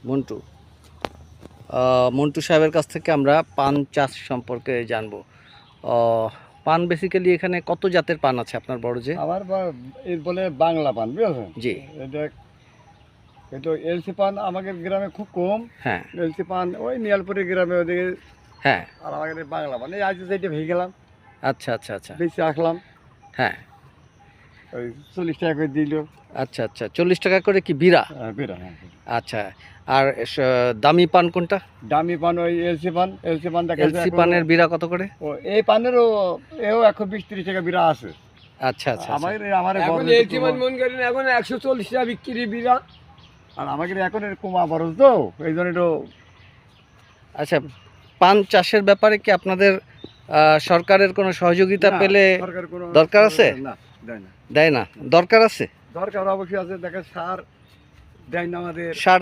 মন্টু। মন্টু সাহেবের কাছ থেকে আমরা পান চাষ সম্পর্কে জানবো। পান বেসিক্যালি এখানে কত জাতের পান আছে আপনার বড় যে? আমার এর বলে বাংলা পান, বুঝেছেন? জি। এটা কিন্তু এলসি পান আমাদের গ্রামে খুব কম। হ্যাঁ এলসি পান ওই নিয়ালপুরি গ্রামে ওদিকে। হ্যাঁ। আর আমাদের এই বাংলা পান এই আজ সেইটা ভেঙে গেলাম, আচ্ছা আচ্ছা আচ্ছা। বেশি আসলাম হ্যাঁ। ওই 40 টাকা করে দিল। আচ্ছা আচ্ছা, 40 টাকা করে কি বিড়া? বেরা, হ্যাঁ। আচ্ছা। আর দামি পান কোনটা? দামি পান ওই এলসি পান। এলসি পান দেখা এলসি পানের বিড়া কত করে? ও এই পানেরও এও 120-30 টাকা বিরা আছে। আচ্ছা আচ্ছা। আমার এখন এলসি পান মন করেন এখন 140 টাকা বিক্রি বিরা। আর আমাদের এখন এর কমা খরচ তো এই জন্য একটু। আচ্ছা, পান চাষের ব্যাপারে কি আপনাদের সরকারের কোনো সহযোগিতা পেলে সরকার কোনো দরকার আছে? না, দেয় না। দেয় না? দরকার আছে? দরকার অবশ্যই আছে, দেখে সার দেয় না আমাদের। সার